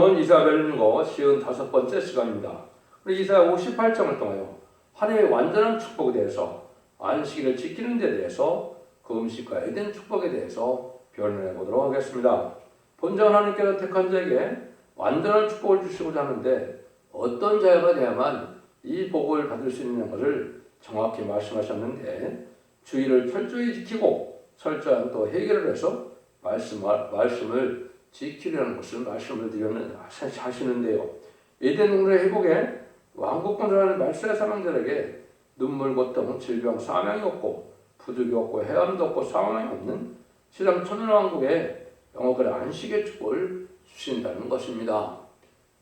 오늘은 이사야 읽는 거 55번째 시간입니다. 우리 이사야 58장을 통하여 하나님의 완전한 축복에 대해서, 안식일을 지키는 데 대해서, 그 음식과 에덴 축복에 대해서 변론해 보도록 하겠습니다. 본전 하나님께서 택한 자에게 완전한 축복을 주시고자 하는데 어떤 자가 돼야만 이 복을 받을 수 있는 것을 정확히 말씀하셨는데, 주의를 철저히 지키고 철저한 또 해결을 해서 말씀을 지키려는 것을 말씀을 드리는 하시는데요. 에덴 동산의 회복에 왕국 건설하는 말세의 사망자에게 눈물, 고통, 질병, 사망이 없고 부족이 없고 해함도 없고 사망이 없는 세상 천년왕국에 영원한 안식의 축복을 주신다는 것입니다.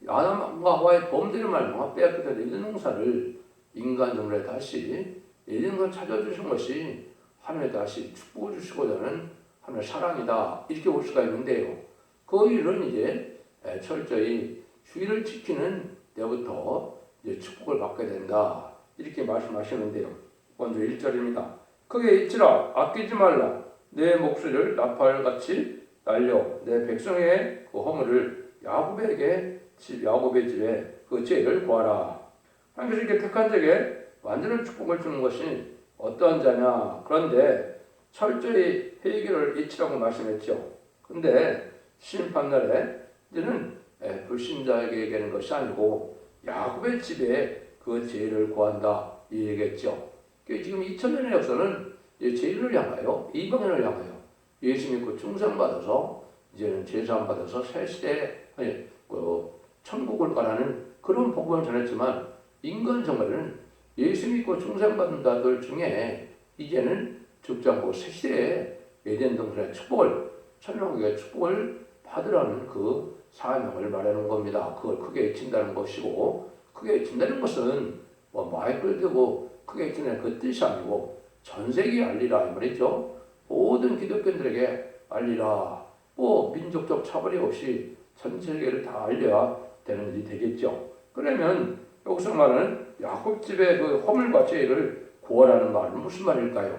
아담과 하와의 범죄를 말미암아 빼앗기던 에덴 동산을 인간 정도에 다시 에덴 동산을 찾아주신 것이 하나님의 다시 축복을 주시고자 하는 하나님의 사랑이다, 이렇게 볼 수가 있는데요. 그 일은 이제 철저히 주의를 지키는 때부터 이제 축복을 받게 된다, 이렇게 말씀하시는데요. 먼저 1절입니다. 크게 잊지라, 아끼지 말라. 내 목소리를 나팔같이 날려 내 백성의 그 허물을 야곱의 집에 그 죄를 구하라. 하나님께서 이렇게 택한 자에게 완전한 축복을 주는 것이 어떠한 자냐? 그런데 철저히 해결을 잊지라고 말씀했죠. 근데 심판날에 이제는 불신자에게는 것이 아니고 야곱의 집에 그 죄를 구한다, 이 얘기겠죠. 지금 2000년의 역사는 죄인을 향하여, 이방인을 향하여 예수 믿고 중생받아서 이제는 제사함 받아서 새 시대에 천국을 가라는 그런 복음을 전했지만, 인간 정말은 예수 믿고 중생받은 자들 중에 이제는 죽지 않고 새 시대에 에덴 동산의 축복을, 천국의 축복을 받으라는 그 사명을 말하는 겁니다. 그걸 크게 외친다는 것이고, 크게 외친다는 것은 마이크를 들고 크게 외치는 그 뜻이 아니고 전 세계에 알리라, 이 말이죠. 모든 기독교인들에게 알리라. 민족적 차별이 없이 전 세계를 다 알려야 되는 일이 되겠죠. 그러면 여기서 말하는 야곱집의 그 허물과 죄를 구하라는 말은 무슨 말일까요?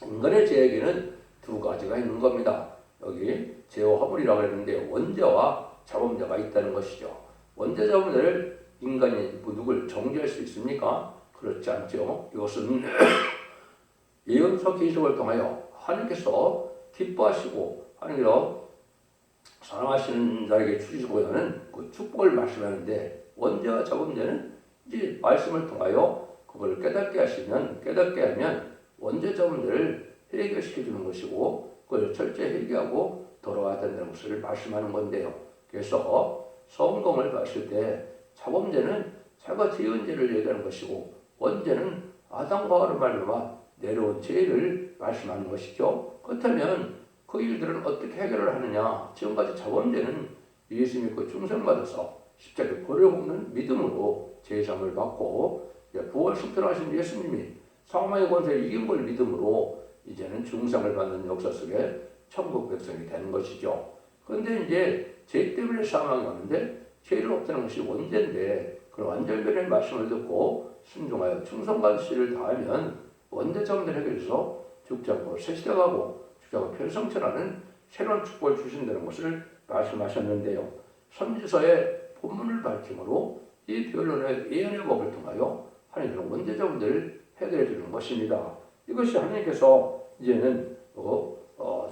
인간의 죄에게는 두 가지가 있는 겁니다. 여기 죄와 허물이라고 했는데 원죄와 자범죄가 있다는 것이죠. 원죄 자범죄를 인간이 누굴 정죄할 수 있습니까? 그렇지 않죠. 이것은 예언서 기록을 통하여 하나님께서 기뻐하시고 하나님께서 사랑하시는 자에게 주시고자 하는 그 축복을 말씀하는데, 원죄와 자범죄는 이제 말씀을 통하여 그걸 깨닫게 하면 원죄 자범죄를 해결시켜 주는 것이고, 그걸 철저히 해결하고 돌아와야 된다는 것을 말씀하는 건데요. 그래서 성경을 봤을 때 자범죄는 자가 지은 죄를 얘기하는 것이고, 원죄는 아담과 하와를 말미암아 내려온 죄를 말씀하는 것이죠. 그렇다면 그 일들은 어떻게 해결을 하느냐? 지금까지 자범죄는 예수 믿고 중생받아서 십자가에 벌을 먹는 믿음으로 제사함을 받고, 부활 승천하신 예수님이 사망의 권세를 이긴 걸 믿음으로 이제는 중상을 받는 역사 속에 천국 백성이 되는 것이죠. 그런데 이제 죄 때문에 사망이 오는데, 죄를 없애는 것이 원죄인데, 그런 완전변의 말씀을 듣고 순종하여 충성관시를 다하면 원죄 자범죄를 해결해서 죽지 않고 새 시대 가고 죽지 않고 편성천하는 새로운 축복을 주신다는 것을 말씀하셨는데요. 선지서의 본문을 밝힘으로 이 변론의 예언의 법을 통하여 하나님께서 원죄 자범죄를 해결해 주는 것입니다. 이것이 하나님께서 이제는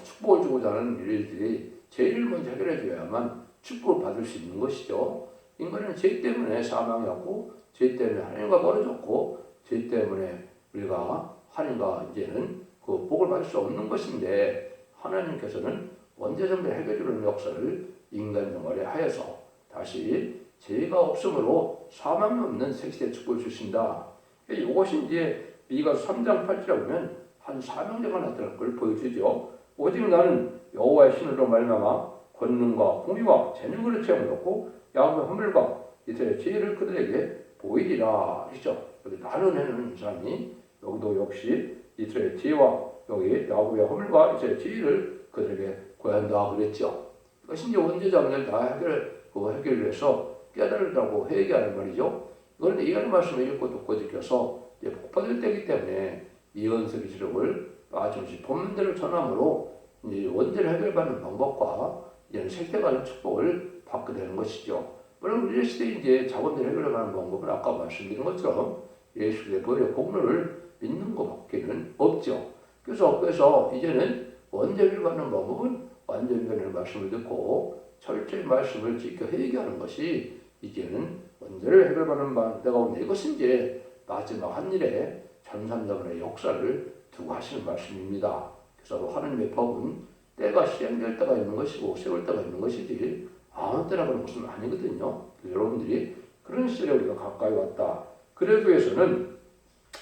축복을 주고자 하는 일들이 죄를 먼저 해결해 줘야만 축복을 받을 수 있는 것이죠. 인간은 죄 때문에 사망이 왔고, 죄 때문에 하나님과 멀어졌고, 죄 때문에 우리가 하나님과 이제는 그 복을 받을 수 없는 것인데, 하나님께서는 원죄자범죄 해결해 주는 역사를 인간 생활에 하여서 다시 죄가 없으므로 사망이 없는 새시대 축복을 주신다. 이것이 이제 미가서 3장 8절에 보면 한 사명자가 나타날 걸 보여주죠. 오직 나는 여호와의 신으로 말미암아 권능과 공의와 재능으로 체험을 얻고 야곱의 허물과 이스라엘의 죄를 그들에게 보이리라 하시죠. 나는 해는 사람이 여기도 역시 이스라엘의 죄와 여기 야곱의 허물과 이스라엘의 죄를 그들에게 고한다 그랬죠. 이것이 이제 원죄자범죄를 다 해결을 해서 깨달으라고 회개하는 말이죠. 이건 예언의 말씀을 읽고 듣고 지켜서 복 받을 때이기 때문에 예언서 기록을 조금씩 본문대로 전함으로 이제 원죄를 해결받는 방법과 이제는 색대받는 축복을 받게 되는 것이죠. 물론 우리 시대에 이제 자본주의 해결하는 방법은 아까 말씀드린 것처럼 예수 그리스도의 공로를 믿는 것밖에는 없죠. 그래서 이제는 원죄를 받는 방법은 완전변의 말씀을 듣고 철저히 말씀을 지켜 회개하는 것이 이제는 원죄를 해결받는 바 내가 오늘 이것은 이제 마지막 한 일에 전산자분의 역사를 두고 하시는 말씀입니다. 그래서 하나님의 법은 때가 시행될 때가 있는 것이고 세울 때가 있는 것이지 아무 때나 그런 것은 아니거든요. 여러분들이 그런 시절에 우리가 가까이 왔다. 그러기 위해서는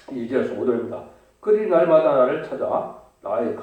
2절에서 5절입니다. 그리 날마다 나를 찾아 나의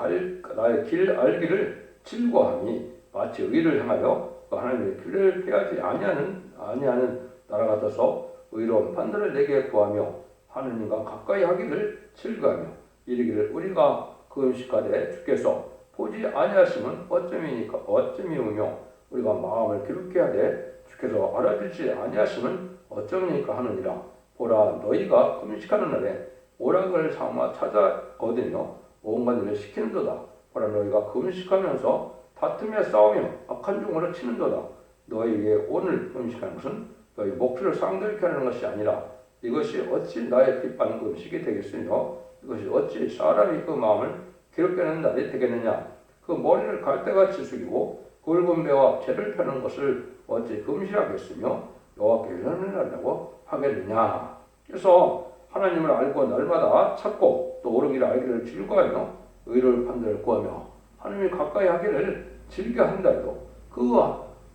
길 알기를 즐거워하니 마치 의를 향하여 하나님의 길을 피하지 아니하는 나라 같아서 의로운 판단을 내게 구하며 하느님과 가까이 하기를 즐거워하며 이르기를 우리가 그 음식하되 주께서 보지 아니하심은 어쩌미우며 우리가 마음을 기롭게 하되 주께서 알아주지 아니하심은 어쩌니까 하느니라. 보라 너희가 금식하는 날에 오락을 삼아 찾아 얻으며 온갖 일을 시키는도다. 보라 너희가 금식하면서 다투며 싸우며 악한 종으로 치는도다. 너희에게 오늘 금식하는 것은 너희 목표를 상들게 하는 것이 아니라 이것이 어찌 나의 기뻐하는 음식이 되겠으며 이것이 어찌 사람이 그 마음을 기롭게 하는 날이 되겠느냐. 그 머리를 갈대같이 숙이고 굵은 배와 죄를 펴는 것을 어찌 금실하겠으며 여호와께 현현하려고 하겠느냐. 그래서 하나님을 알고 날마다 찾고 또 옳은 길을 알기를 즐거워하며 의를 판단을 구하며 하나님이 가까이 하기를 즐겨한다 해도 그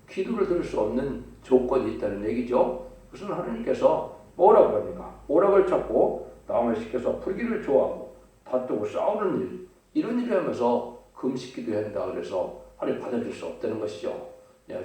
기도를 들을 수 없는 조건이 있다는 얘기죠. 그것은 하나님께서 뭐라고 합니까? 오락을 찾고 남을 시켜서 풀기를 좋아하고 다투고 싸우는 일 이런 일을 하면서 금식 기도한다 그래서 하나님 받아줄 수 없다는 것이죠.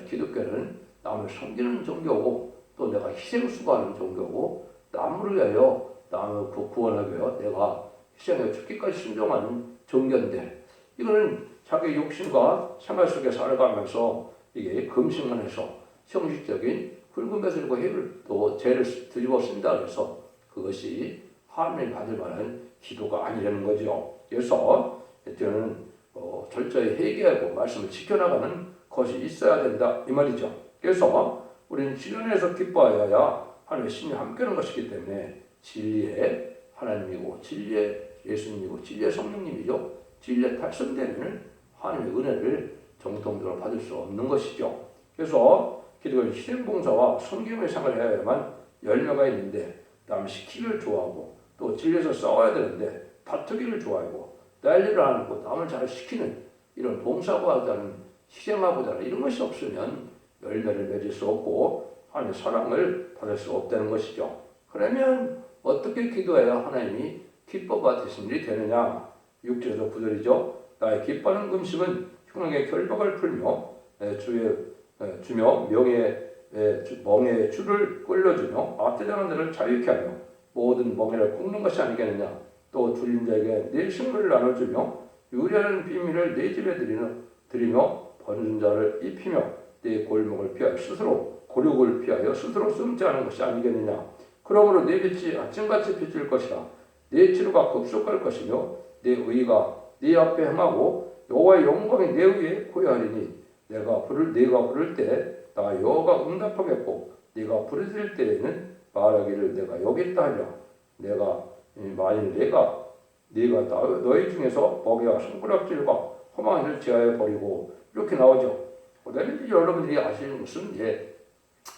기독교는 남을 섬기는 종교고 또 내가 희생을 수고하는 종교고 남을 위하여 남을 구원하기 위하여 내가 희생에 죽기까지 순종하는 종교인데 이거는 자기 욕심과 생활 속에 살아가면서 이게 금식만 해서 형식적인 붉은 배를 들고 해를 또 죄를 뒤집어 쓴다 그래서 그것이 하나님 받을 만한 기도가 아니라는 거죠. 그래서 저는 철저히 회개하고 말씀을 지켜나가는 것이 있어야 된다 이 말이죠. 그래서 우리는 진리에서 기뻐하여야 하나님의 신이 함께하는 것이기 때문에 진리의 하나님이고 진리의 예수님이고 진리의 성령님이죠. 진리의 달성되는 하나님의 은혜를 정통적으로 받을 수 없는 것이죠. 그래서 기독교는 희생봉사와 섬김의 생활을 해야만 열매가 있는데 남 시키기를 좋아하고 또 진리에서 싸워야 되는데 다투기를 좋아하고 난리를 안 하고 남을 잘 시키는 이런 봉사하고자 하는 희생하고자 하는 이런 것이 없으면 열매를 맺을 수 없고 하나님의 사랑을 받을 수 없다는 것이죠. 그러면 어떻게 기도해야 하나님이 기뻐 받으신 일이 되느냐. 6절에서 9절이죠. 나의 기뻐하는 금식은 흉악의 결박을 풀며 주며 멍에 줄을 끌려주며 앞대장한 자를 자유케 하며 모든 멍에를 굽는 것이 아니겠느냐. 또 줄린 자에게 내 식물을 나눠주며 유리하는 비밀을 내 집에 드리며 번진 자를 입히며 내 골목을 피하여 스스로 고륙을 피하여 스스로 숨지 않은 것이 아니겠느냐. 그러므로 내 빛이 아침같이 비칠 것이라. 내 치료가 급속할 것이며 내 의가 네 앞에 행하고 여호와의 영광이 내 위에 고요하리니 내가 부를 때 나 여호와가 응답하겠고 네가 부르짖을 때에는 말하기를 내가 여기 있다 하리라. 만일 내가 너희 중에서 먹이와 손가락질과 허망한 일을 제하여 버리고 이렇게 나오죠. 그다음에 여러분들이 아시는 것은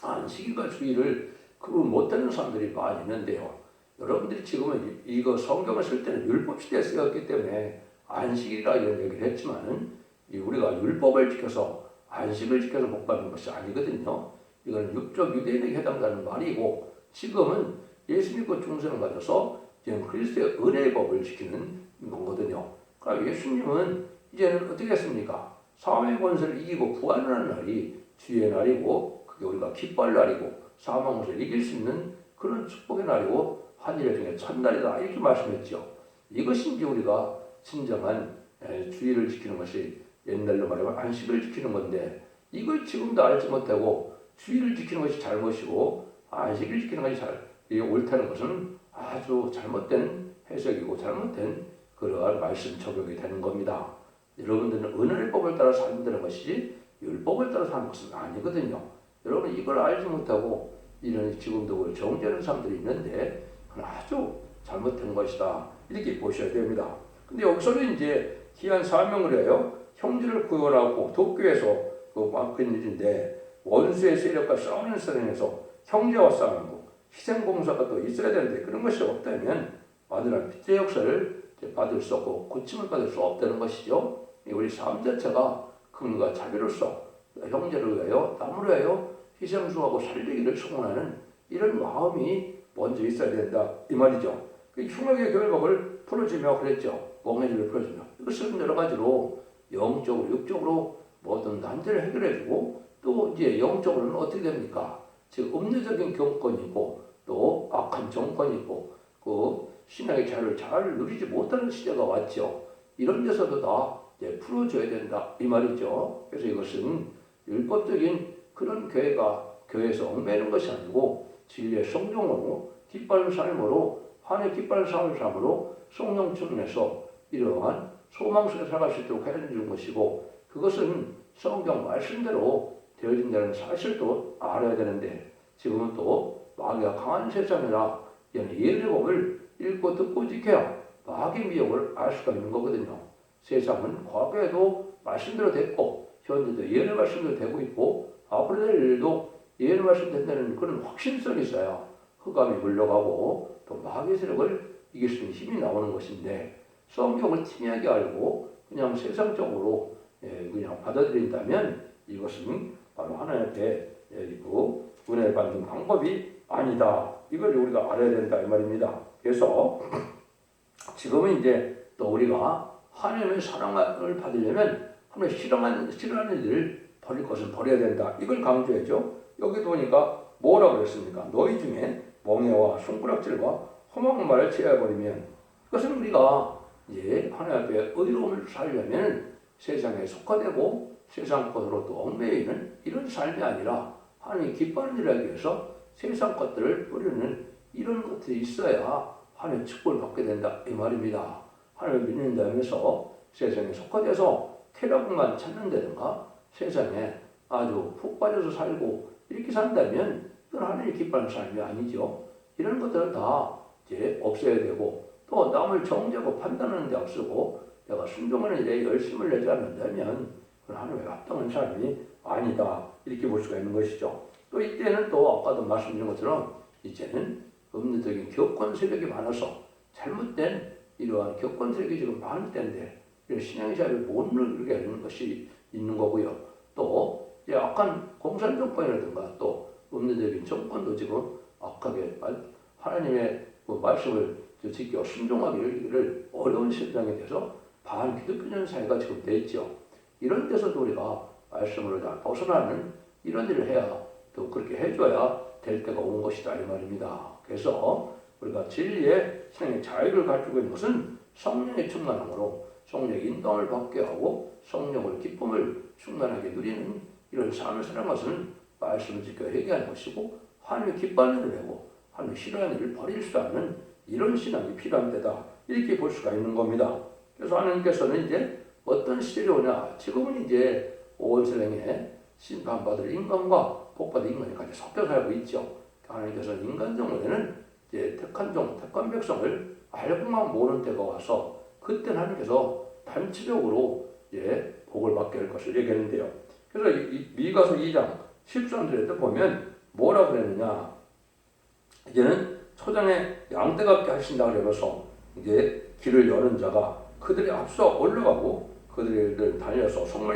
안식일과 주일을 구분 못하는 사람들이 많이 있는데요. 여러분들이 지금은 이거 성경을 쓸 때는 율법시대에 쓰였기 때문에 안식일이라 이런 얘기를 했지만은 우리가 율법을 지켜서 안식을 지켜서 복받는 것이 아니거든요. 이건 육적 유대인에게 해당되는 말이고 지금은 예수 믿고 중생을 가져서 지금 그리스도의 은혜의 법을 지키는 거거든요. 그러니까 예수님은 이제는 어떻게 했습니까? 사망의 권세를 이기고 부활하는 날이 주의 날이고 그게 우리가 기뻐할 날이고 사망 권세를 이길 수 있는 그런 축복의 날이고 한일의 중에 첫날이다 이렇게 말씀했죠. 이것이 이제 우리가 진정한 주의를 지키는 것이 옛날로 말하면 안식을 지키는 건데 이걸 지금도 알지 못하고 주의를 지키는 것이 잘못이고 안식을 지키는 것이 옳다는 것은 아주 잘못된 해석이고 잘못된 그러한 말씀 적용이 되는 겁니다. 여러분들은 은혜의 법을 따라 산다는 것이지 율법을 따라 사는 것은 아니거든요. 여러분 이걸 알지 못하고 이런 지금도 그걸 정죄하는 사람들이 있는데 그건 아주 잘못된 것이다. 이렇게 보셔야 됩니다. 근데 여기서는 이제 귀한 사명을 해요. 형제를 구원하고 돕기 위해서 맡은 일인데 원수의 세력과 싸우는 세상에서 형제와 싸우고 희생봉사가 또 있어야 되는데 그런 것이 없다면 아들한 빚의 역사를 받을 수 없고 고침을 받을 수 없다는 것이죠. 우리 삶 자체가 긍휼과 자비로서 형제를 위하여 남을 위하여 희생수하고 살리기를 소원하는 이런 마음이 먼저 있어야 된다 이 말이죠. 그 흉악의 결박을 풀어주며 그랬죠. 멍해지를 풀어주며 이것은 여러 가지로 영적으로 육적으로 모든 난제를 해결해주고 또 이제 영적으로는 어떻게 됩니까? 즉 음료적인 경권이고 또 악한 정권이고 그 신앙의 자유를 잘 누리지 못하는 시대가 왔죠. 이런 데서도 다 이제 풀어줘야 된다 이 말이죠. 그래서 이것은 율법적인 그런 교회에서 얽매이는 것이 아니고 진리의 성령으로 기뻐하는 삶으로 하나님의 기뻐하는 삶을 삶으로 성령 충만해서 이러한 소망 속에 살아갈 수 있도록 해주는 것이고 그것은 성경 말씀대로 되어진다는 사실도 알아야 되는데 지금은 또 마귀가 강한 세상이라 이런 예언의 법을 읽고 듣고 지켜야 마귀의 미혹을 알 수가 있는 거거든요. 세상은 과거에도 말씀대로 됐고 현재도 예언의 말씀대로 되고 있고 앞으로 될 일도 예언의 말씀 된다는 그런 확신성이 있어야 흑암이 물러가고 또 마귀의 세력을 이길 수 있는 힘이 나오는 것인데 성경을 팀하게 알고 그냥 세상적으로 그냥 받아들인다면 이것은 바로 하나님 앞에 은혜를 받는 방법이 아니다. 이걸 우리가 알아야 된다 이 말입니다. 그래서 지금은 이제 또 우리가 하나님의 사랑을 받으려면 하나님의 싫어하는 일을 버릴 것은 버려야 된다. 이걸 강조했죠. 여기 보니까 뭐라고 그랬습니까? 너희 중에 멍해와 손가락질과 험한 말을 제어해버리면 그것은 우리가 이제 하나님 앞에 의로움을 살려면 세상에 속화되고 세상 것으로 또 얽매이는 이런 삶이 아니라 하나님이 기뻐하는 일을 하기 위해서 세상 것들을 뿌리는 이런 것들이 있어야 하나님의 축복을 받게 된다 이 말입니다. 하나님을 믿는다면서 세상에 속화돼서 쾌락만 찾는다든가 세상에 아주 푹 빠져서 살고 이렇게 산다면 그건 하나님이 기뻐하는 삶이 아니죠. 이런 것들은 다 이제 없애야 되고 또 남을 정죄하고 판단하는 데 앞서고 내가 순종하는 일에 열심을 내지 않는다면 그건 하나님의 합당한 삶이 아니다 이렇게 볼 수가 있는 것이죠. 또 이때는 또 아까도 말씀드린 것처럼 이제는 음료적인 교권 세력이 많아서 잘못된 이러한 교권 세력이 지금 많을 때인데 신앙의 자유를 못 누리게 하는 것이 있는 거고요. 또 악한 공산 정권이라든가 또 음료적인 정권도 지금 악하게 하나님의 그 말씀을 지켜 순종하기를 어려운 세상에 대해서 반기독교적인 사회가 지금 돼 있죠. 이런 데서도 우리가 말씀으로 다 벗어나는 이런 일을 해야 또 그렇게 해줘야 될 때가 온 것이다 이 말입니다. 그래서 우리가 진리의 신앙의 자유를 가지고 있는 것은 성령의 충만함으로 성령의 인도를 받게 하고 성령을 기쁨을 충만하게 누리는 이런 삶을 살아가는 것은 말씀을 지켜 회개하는 것이고 하나님의 기뻐하는 일을 하고 하나님의 싫어하는 일을 버릴 수 없는 이런 신앙이 필요한 때다 이렇게 볼 수가 있는 겁니다. 그래서 하나님께서는 이제 어떤 시절이 오냐 지금은 이제 온 세상에 심판받을 인간과 복받을 인간이 섞여 살고 있죠. 하나님께서는 인간 정원에는 이제 택한 백성을 알고만 모르는 때가 와서 그때 하나님께서 단체적으로 이제 복을 받게 할 것을 얘기하는데요. 그래서 미가서 2장 13절에 보면 뭐라 그랬느냐 이제는 초장에 양떼같게 하신다 그러면서 이제 길을 여는 자가 그들이 앞서 올라가고 그들을 달려서 성을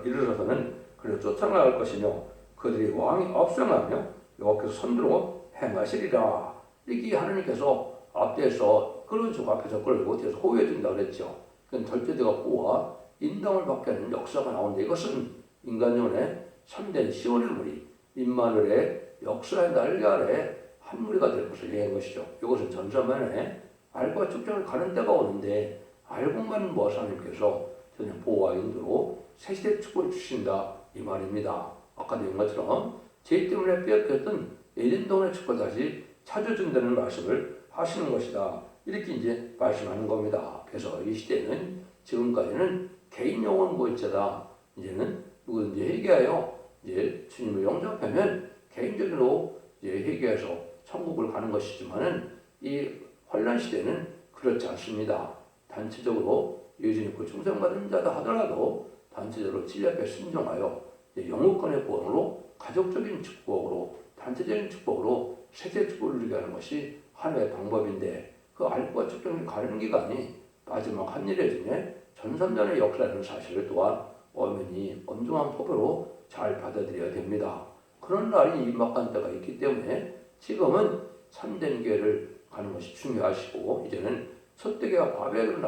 이르러서는 그를 쫓아나갈 것이며 그들이 왕이 앞서가며 여호와께서 선두로 행하시리라. 이렇게 하나님께서 앞에서 끌어주고 앞에서 끌고 뒤에서 호위해준다 그랬죠. 그건 절대대가 호와 인당을 받게 하는 역사가 나오는데 이것은 인간연의 참된 시온의 무리 임마누엘의 역사의 날개 아래 한 무리가 될 것을 얘기한 것이죠. 이것은 전사만에 알과 축전을 가는 때가 오는데 알고만 모아서 하나님께서 전혀 보호와 인도로 새시대 축복을 주신다 이 말입니다. 아까도 얘기한 것처럼 죄 때문에 빼앗겼던 에덴 동의 축복을 다시 찾아준다는 말씀을 하시는 것이다. 이렇게 이제 말씀하는 겁니다. 그래서 이 시대는 지금까지는 개인 영혼 보이자다. 이제는 누구든지 회개하여 이제 주님을 영접하면 개인적으로 이제 회개해서 천국을 가는 것이지만은 이 환란 시대는 그렇지 않습니다. 단체적으로 예수 믿고 충성받은 자다 하더라도 단체적으로 진리 앞에 순종하여 영국권의 구원으로 가족적인 축복으로 단체적인 축복으로 세계 축복을 누리게 하는 것이 하나의 방법인데 그 알과 측정이 가는 기간이 마지막 한일의 중에 전선전의 역사라는 사실을 또한 엄연히 엄중한 포부로 잘 받아들여야 됩니다. 그런 날이 임박한 때가 있기 때문에 지금은 참된 교회를 가는 것이 중요하시고 이제는 소떼기와 바벨으로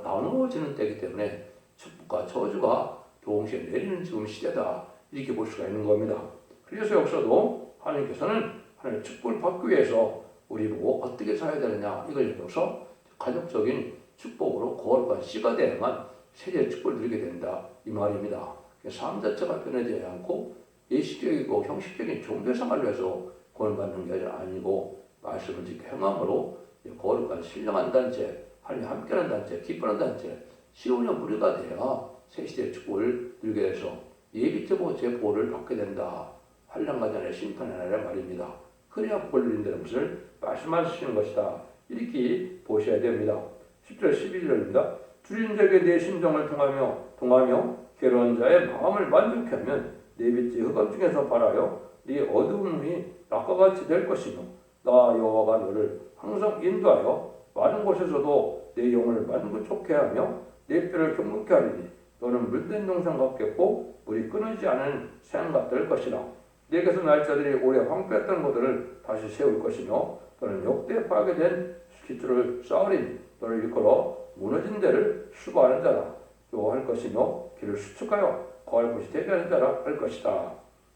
나누어지는 때이기 때문에 축복과 저주가 동시에 내리는 지금 시대다 이렇게 볼 수가 있는 겁니다. 그래서 역사도 하나님께서는 하나님의 축복을 받기 위해서 우리 보고 어떻게 살아야 되느냐 이걸 얘기해서 가족적인 축복으로 거룩한 씨가 되야만 세계의 축복을 누리게 된다 이 말입니다. 삶 자체가 변하지 않고 예식적이고 형식적인 종교생활을 해서 구원받는 게 아니고 말씀을 지켜 행함으로 거룩한 신령한 단체, 하나님 함께하는 단체, 기뻐하는 단체, 시온의 무리가 되어 새 시대의 축복을 누리게 돼서 예비적으로 제 보호를 받게 된다. 환난과 전에 심판의 날에 말입니다. 그래야 복을 누린다는 것을 말씀하시는 것이다. 이렇게 보셔야 됩니다. 10절 12절입니다. 줄인 자에게 내 심정을 동하며 괴로운 자의 마음을 만족케 하면 내 빛이 흑암 중에서 발하여 네 어두움이 낮과 같이 될 것이며 나 여호와가 너를 항상 인도하여 많은 곳에서도 내 영을 만구좋게 하며 내 뼈를 경건케 하리니 너는 물된 동산 같겠고 물이 끊이지 않은 샘 같을 것이라. 내게서 날 자들이 오래 황폐했던 곳들을 다시 세울 것이며 너는 역대 파괴된 기초를 쌓으리니 너를 일컬어 무너진 데를 수고하는 자라 요할 것이며 길을 수축하여 거할 곳이 되게 하는 자라 할 것이다.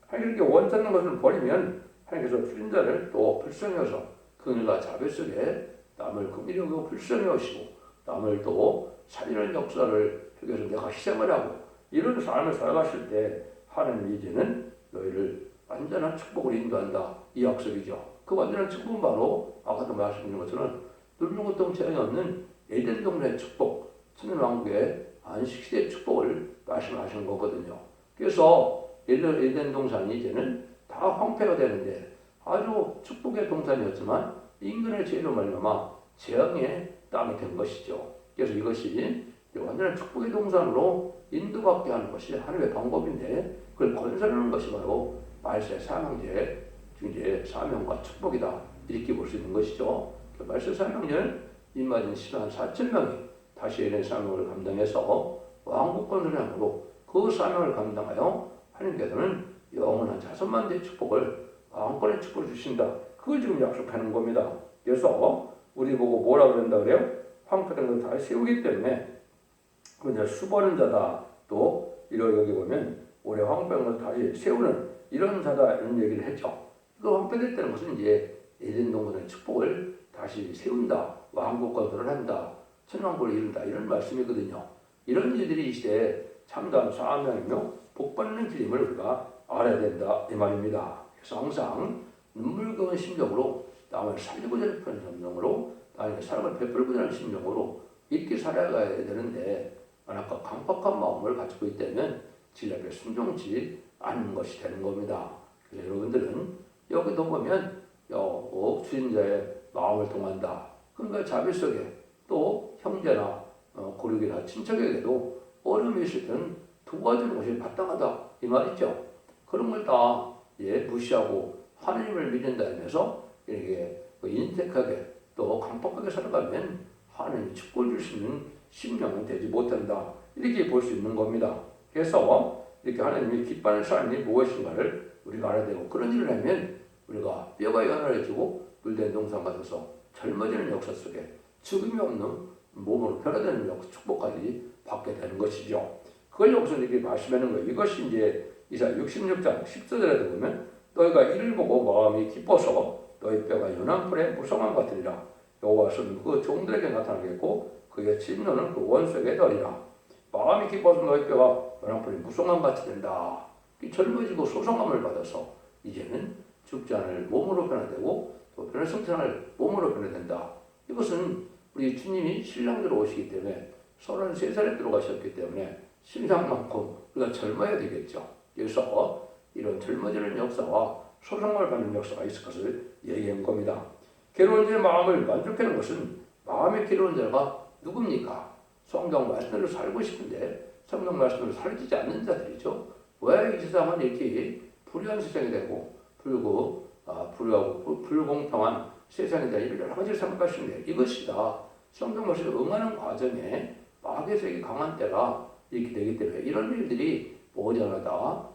하나님께 원치 않는 것을 버리면 하나님께서 줄인 자를 또 불쌍히 여서 그늘과 자배 속에 남을 긍휼히 여기고 불쌍히 여시고 남을 또 살리는 역사를 해서 내가 희생을 하고 이런 삶을 살아가실 때 하나님 이제는 너희를 완전한 축복을 인도한다. 이 약속이죠. 그 완전한 축복은 바로 아까도 말씀드린 것처럼 눈물고통 제한이 없는 에덴 동네의 축복, 천년왕국의 안식시대의 축복을 말씀하시는 거거든요. 그래서 에덴 동산이 이제는 다 황폐가 되는데 아주 축복의 동산이었지만 인간의 죄로 말미암아 재앙의 땅이 된 것이죠. 그래서 이것이 완전한 축복의 동산으로 인도받게 하는 것이 하나님의 방법인데 그걸 건설하는 것이 바로 말세 사명제의 이제 사명과 축복이다 이렇게 볼 수 있는 것이죠. 말세 사명제는 입맞은 신한 4,000명이 다시 에덴 사명을 감당해서 왕국 건설을 함으로 그 사명을 감당하여 하나님께서는 영원한 자손만대의 축복을 왕권의 축복을 주신다. 그걸 지금 약속하는 겁니다. 그래서 우리 보고 뭐라 그런다 그래요? 황폐된 걸 다시 세우기 때문에 그 이제 수보는 자다. 또 이런 여기 보면 올해 황폐된 걸 다시 세우는 이런 자다 이런 얘기를 했죠. 그 황폐됐다는 것은 이제 에덴 동산의 축복을 다시 세운다. 왕국 건설을 한다. 천왕국을 이룬다. 이런 말씀이거든요. 이런 일들이 이 시대에 참다한 사명이며 복받는 길임을 우리가 알아야 된다 이 말입니다. 그래서 항상 눈물겨운 심정으로 남을 살리고자 하는 심정으로 나에게 사랑을 베풀고자 하는 심정으로 이렇게 살아가야 되는데 아까 강박한 마음을 가지고 있다면 진리 앞에 순종치 않는 것이 되는 겁니다. 그래서 여러분들은 여기도 보면 주인자의 마음을 통한다. 그러니까 자비 속에 또 형제나 고륙이나 친척에게도 어려움이 있을 때는 도와주는 것이 마땅하다 이 말이죠. 그런 걸 다 무시하고 하나님을 믿는다면서 이렇게 인색하게 또 강박하게 살아가면 하나님이 축복을 줄 수 있는 심령은 되지 못한다 이렇게 볼 수 있는 겁니다. 그래서 이렇게 하나님이 기뻐하는 삶이 무엇인가를 우리가 알아야 되고 그런 일을 하면 우리가 뼈가 연활해지고 물된 동산 같아서 젊어지는 역사 속에 죽음이 없는 몸으로 변화되는 축복까지 받게 되는 것이죠. 그걸 여기서 이렇게 말씀하는 거예요. 이것이 이제 이사야 66장 10절에도 보면 너희가 이를 보고 마음이 기뻐서 너희 뼈가 연한 풀에 무성함 같으리라. 여호와는 그 종들에게 나타나겠고 그의 진노는 그 원수에게 덜이라. 마음이 기뻐서 너희 뼈가 연한 풀에 무성함 같이 된다. 젊어지고 소성함을 받아서 이제는 죽지 않을 몸으로 변화되고 또 변화성천할 몸으로 변화된다. 이것은 우리 주님이 신랑으로 오시기 때문에 33살에 들어가셨기 때문에 신랑만큼 우리가 젊어야 되겠죠. 그래서 이런 젊어지는 역사와 소성을 받는 역사가 있을 것을 얘기한 겁니다. 괴로운 자의 마음을 만족하는 것은 마음의 괴로운 자가 누굽니까? 성경 말씀대로 살고 싶은데 성경 말씀대로 살지 않는 자들이죠. 왜 이 세상은 이렇게 불의한 세상이 되고 불의하고 불공평한 세상이 되는 여러 가지를 생각하시는데 이것이 다 성경 말씀에 응하는 과정에 마귀의 세력이 강한 때라 이렇게 되기 때문에 이런 일들이 머지않아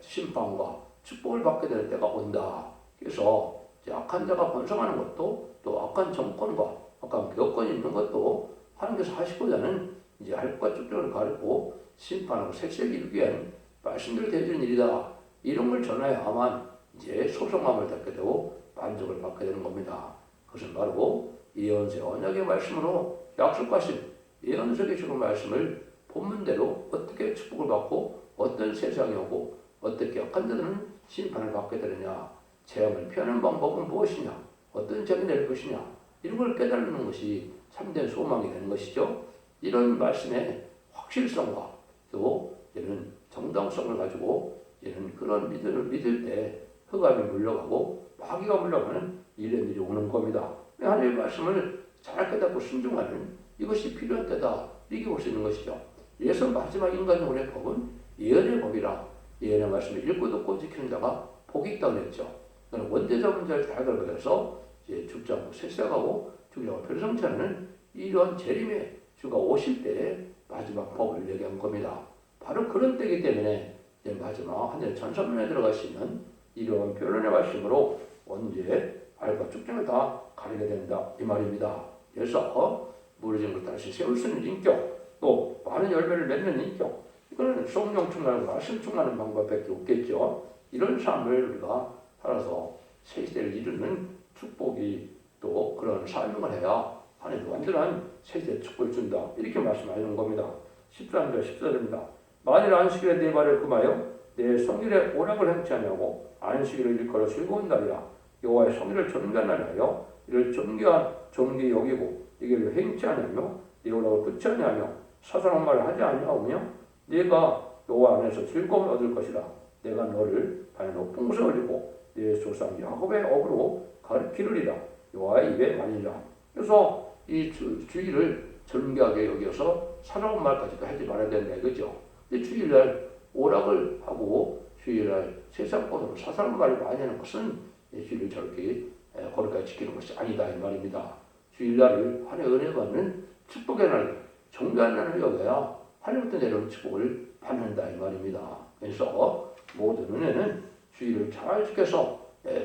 심판과 축복을 받게 되는 때가 온다. 그래서 악한 자가 번성하는 것도 또 악한 정권과 악한 교권이 있는 것도 하나님께서 하시고자는 이제 할과 축복을 가르고 심판하고 색색을 이루기 위한 말씀대로 되어지는 일이다. 이런 걸 전해야만 이제 소성함을 갖게 되고 만족을 받게 되는 겁니다. 그것은 바로 예언서 언약의 말씀으로 약속하신 예언서에 주는 말씀을 본문대로 어떻게 축복을 받고 어떤 세상이 오고 어떻게 악한 자들은 심판을 받게 되느냐, 재앙을 피하는 방법은 무엇이냐, 어떤 점이 낼 것이냐, 이런 걸 깨달는 것이 참된 소망이 되는 것이죠. 이런 말씀의 확실성과 또 이는 정당성을 가지고 이는 그런 믿음을 믿을 때 흑암이 물러가고 마귀가 물러가는 이런 일이 오는 겁니다. 하나님의 말씀을 잘 깨닫고 순종하는 이것이 필요한 때다. 이렇게 볼 수 있는 것이죠. 예수 마지막 인간의 법은 예언의 법이라 예언의 말씀을 읽고 듣고 지키는 자가 복이 있다고 했죠. 원죄자 문제를 잘 걸어서 이제 죽지 않고 세상하고 죽지 않고 별성치 않는 이런 재림의 주가 오실 때에 마지막 법을 얘기한 겁니다. 바로 그런 때이기 때문에 이제 마지막 하늘 천사문에 들어갈 수 있는 이런 변론의 말씀으로 언제 알과 축정을 다 가리게 된다 이 말입니다. 그래서 무너진 걸 다시 세울 수 있는 인격, 또 많은 열매를 맺는 인격, 이거는 성령 충만하고 말씀 충만한 방법밖에 없겠죠. 이런 삶을 우리가 살아서 새 시대를 이루는 축복이 또 그런 삶을 해야 하나님 완전한 새 시대의 축복을 준다. 이렇게 말씀하시는 겁니다. 13절 14절입니다. 만일 안식일에 내 발을 금하여 내 성일에 오락을 행치 아니하고 안식일을 일컬어 즐거운 날이라 여호와의 성일을 존귀한 날이라 하여 이를 존귀 여기고 이를 행치 아니하며 내 오락을 끊지 아니하며 사소한 말을 하지 아니하오며 네가 여호와 안에서 즐거움을 얻을 것이라 내가 너를 바의 높은 곳에 올리고 내 조상 야곱의 업으로 가르치리라 여호와의 입에 말이라. 그래서 이 주일을 존귀하게 여겨서 사소한 말까지도 하지 말아야 된다 이거죠. 근데 주일날 오락을 하고 주일날 세상 것으로 사소한 말을 많이 하는 것은 주일을 저렇게 거룩하게 지키는 것이 아니다 이 말입니다. 주일날을 하나님의 은혜 받는 축복의 날, 존귀한 날을 여겨야 하나님부터 내려온 축복을 받는다 이 말입니다. 그래서 모든 은혜는 주일을 잘 지켜서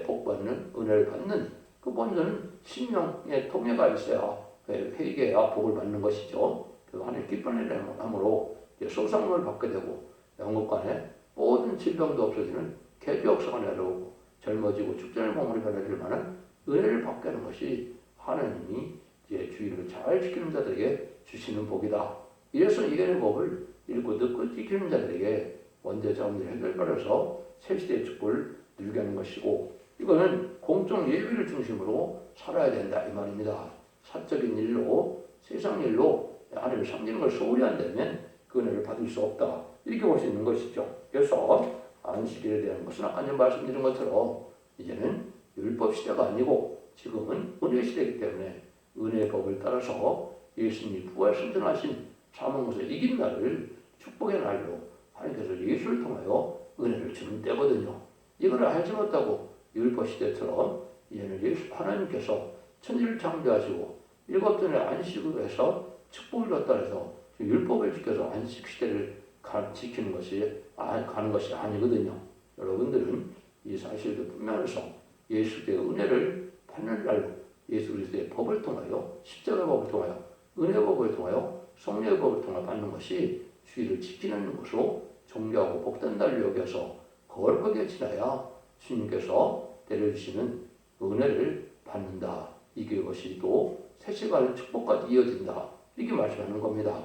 복받는 은혜를 받는 그 먼저는 신령의 통해가 있어야 회개해야 복을 받는 것이죠. 그 하나님 기쁨의 함으로 소상을 받게 되고 영국간에 모든 질병도 없어지는 개벽성을 내려오고 젊어지고 축전의 몸으로 변해질 만한 은혜를 받게 하는 것이 하나님이 이제 주의를 잘 지키는 자들에게 주시는 복이다. 이래서 이견의 법을 읽고 듣고 지키는 자들에게 원죄자 문제를 해결하여서 새시대의 축복을 누리게 하는 것이고 이거는 공적 예비를 중심으로 살아야 된다 이 말입니다. 사적인 일로 세상 일로 하나님을 섬기는 걸 소홀히 한다면 그 은혜를 받을 수 없다. 이렇게 볼 수 있는 것이죠. 그래서 안식일에 대한 것은 아까 말씀드린 것처럼 이제는 율법 시대가 아니고 지금은 은혜 시대이기 때문에 은혜의 법을 따라서 예수님이 부활 승천하신 사망에서 이긴 날을 축복의 날로 하나님께서 예수를 통하여 은혜를 주는 때거든요. 이걸 알지 못하고 율법 시대처럼 이제는 예수 하나님께서 천지를 창조하시고 일곱 전에 안식을 해서 축복을 줬다 해서 율법을 지켜서 안식 시대를 지키는 것이 가는 것이 아니거든요. 여러분들은 이 사실도 분명해서 예수 그리스도의 은혜를 받는 날로 예수 그리스도의 법을 통하여 십자가 법을 통하여 은혜 법을 통하여 성령의 법을 통하여 받는 것이 주의를 지키는 것으로 존귀하고 복된 날로 여겨서 거룩하게 지나야 주님께서 내려주시는 은혜를 받는다. 이게 것이 또 새시간의 축복까지 이어진다. 이렇게 말씀하는 겁니다.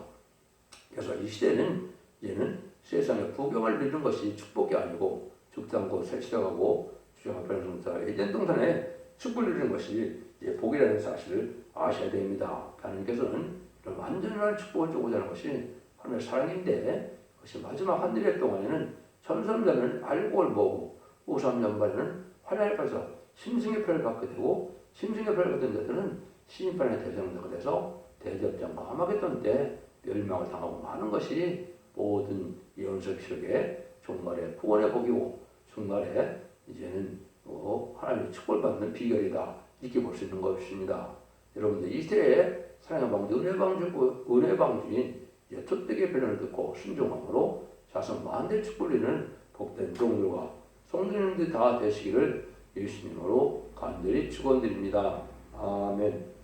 그래서 이 시대는 이제는 세상에 부경을 누리는 것이 축복이 아니고 죽지 않고 새시간하고 주장 변성사 에덴 동산에 축복을 누리는 것이 이제 복이라는 사실을 아셔야 됩니다. 하나님께서는 이런 완전한 축복을 주고자 하는 것이 하나님의 사랑인데 그것이 마지막 한 일의 동안에는 삼삼자는 알곡을 모으고 우삼연발에는 활약을 받아서 심승의 표를 받게 되고 심승의 표를 받은 자들은 심판의 대상자가 돼서 대접전과 아마겟돈 때 멸망을 당하고 마는 것이 모든 예언서 기록의 종말의 구원의 복이고 중간에 이제는 하나님의 축복을 받는 비결이다 이렇게 볼 수 있는 것입니다. 여러분들 이 시대에 사랑의 방주, 은혜 방주인 투택의 변론을 듣고 순종함으로 자손 만대를 축복리는 복된 종들과 성도님들 다 되시기를 예수님으로 간절히 축원드립니다. 아멘.